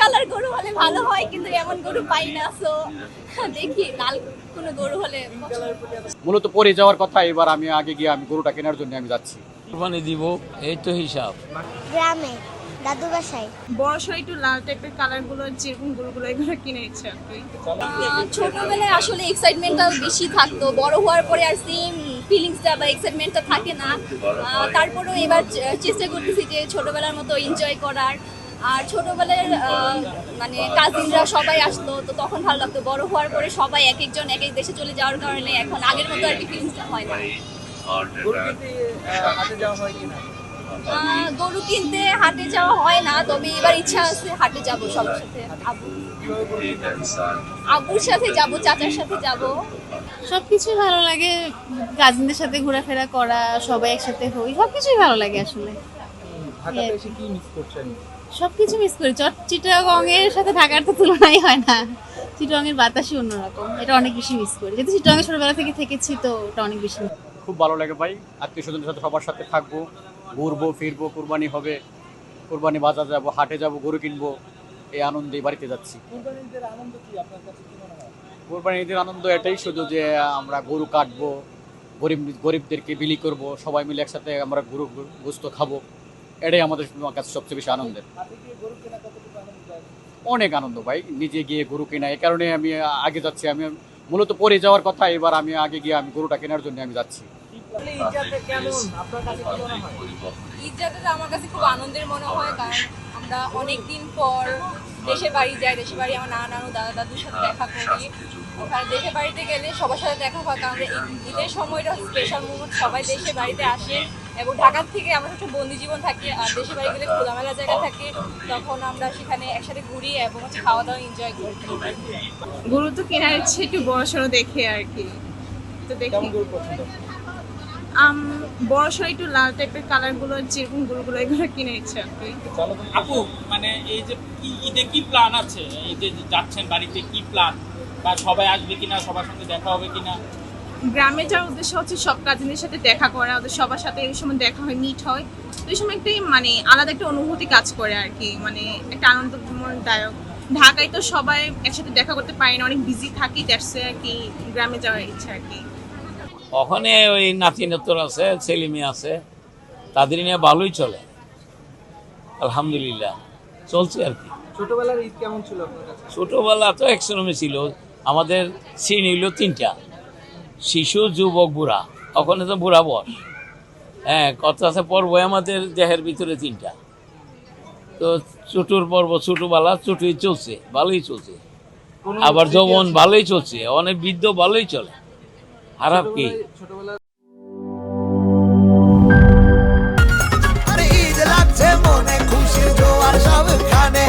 Colour গরু হলে ভালো হয়, কিন্তু এমন গরু পাই না, সো দেখি লাল কোনো গরু হলে মূলত পরে যাওয়ার কথা, এবার আমি আগে গিয়ে আমি গরুটা কেনার জন্য আমি যাচ্ছি। কুরবানি দিব, এই তো হিসাব। গ্রামে দাদু বাসায় বড়সড় একটু লাল টাইপের কালার গুলো, যেরকম গরুগুলো এগুলো কিনে ইচ্ছে আর কি। ছোটবেলায় আসলে এক্সাইটমেন্টটা বেশি থাকতো, বড় হওয়ার পরে আর সেম ফিলিংসটা বা এক্সাইটমেন্টটা থাকে না। তারপরেও এবার চেষ্টা করতেছি যে ছোটবেলার মতো এনজয় করার। আর ছোটবেলার মানে কাজিনরা সবাই আসতো, তো তখন ভালো লাগতো। বড় হওয়ার পরে সবাই এক একজন এক এক দেশে চলে যাওয়ার কারণে এখন আগের মতো আর কি ফিলিংসটা হয় না। গরু কিনতে হাটে যাওয়া হয় না, তবে এবার ইচ্ছা আছে হাটে যাব সবার সাথে। আব্বুর সাথে যাব, চাচার সাথে যাব। সবকিছুই ভালো লাগে, কাজিনদের সাথে ঘোরাফেরা করা, সবাই একসাথে হই, সবকিছুই ভালো লাগে আসলে। সবকিছু মিস করি। চিটাগং এর সাথে ঢাকার তো তুলনাই হয় না। চিটাগং এর বাতাসই অন্যরকম, এটা অনেক বেশি মিস করি। যেহেতু চিটাগং এ ছোটবেলা থেকে থেকেছি, তো ওটা অনেক বেশি। খুব ভালো লাগে ভাই, আত্মীয় স্বজনদের সাথে সবার সাথে থাকবো, ঘুরবো ফিরবো, কুরবানি হবে, কুরবানি বাজার যাবো, হাটে যাবো, গরু কিনবো, এই আনন্দে বাড়িতে যাচ্ছি। কুরবানি ঈদের আনন্দ এটাই শুধু যে আমরা গরু কাটবো, গরিবদেরকে বিলি করব, সবাই মিলে একসাথে আমরা গরু গোস্ত খাবো, এটাই আমাদের কাছে সবচেয়ে বেশি আনন্দের। অনেক আনন্দ ভাই, নিজে গিয়ে গরু কেনা, এই কারণে আমি আগে যাচ্ছি। আমি মূলত পরে যাওয়ার কথা, এবার আমি আগে গিয়ে আমি গরুটা কেনার জন্য আমি যাচ্ছি। ঈদটা আমার কাছে খুব আনন্দের মনে হয়, কারণ আমরা অনেকদিন পর দেশের বাড়ি যাই। দেশের বাড়ি আমার নানা নানু দাদা দাদুর সাথে দেখা করি। ওখানে দেশের বাড়িতে গেলে সবার সাথে দেখা হয়, কারণ ঈদের সময়টা স্পেশাল মুহূর্ত, সবাই দেশের বাড়িতে আসে। এবং ঢাকার থেকে আমরা সবসময় বন্দি জীবন থাকি, আর দেশের বাড়ি গেলে খোলামেলা জায়গা থাকে, তখন আমরা সেখানে একসাথে ঘুরি এবং খাওয়া দাওয়া এনজয় করি। গরু তো কেনার ইচ্ছে একটু বড়সড় দেখে আর কি, তো দেখি বড়সড় একটু লাল টাইপের কালার গুলো, যেরকম গরুগুলো এগুলো কিনে ইচ্ছে আর কি। আপু, মানে এই যে ঈদে কি প্ল্যান আছে? ঈদে যাচ্ছেন বাড়িতে, কি প্ল্যান? বা সবাই আসবে কিনা, সবার সঙ্গে দেখা হবে কিনা? গ্রামে যাওয়ার উদ্দেশ্য হচ্ছে সব কাজিনদের সাথে দেখা করা, ওদের সবার সাথে এই সময় দেখা হয়, মিট হয়। তো এই সময় একটাই মানে আলাদা একটা অনুভূতি কাজ করে আর কি, মানে একটা আনন্দদায়ক। ঢাকায় তো সবাই একসাথে দেখা করতে পারে না, অনেক বিজি থাকি, যাচ্ছে আর কি গ্রামে যাওয়ার ইচ্ছা আর কি। ওখানে ওই নাতি নতুন আছে, ছেলে মেয়ে আছে, তাদের নিয়ে ভালোই চলে, আলহামদুলিল্লাহ চলছে আর কি। ছোটবেলার ঈদ কেমন ছিল আপনার কাছে? ছোটবেলা তো একসঙ্গে ছিল, আমাদের শ্রেণী হইল তিনটা, শিশু, যুবক, বুড়া। ওখানে তো বুড়া বস, হ্যাঁ, কথা আছে পর্ব আমাদের দেহের ভিতরে তিনটা। তো ছোটুর পর্ব, ছোটবেলা ছোটই চলছে, ভালোই চলছে। আবার যৌবন ভালোই চলছে, অনেক বৃদ্ধ ভালোই চলে, খারাপ কি? ছোটবেলার ঈদ লাগছে মনে, খুশির জোয়ার সবখানে।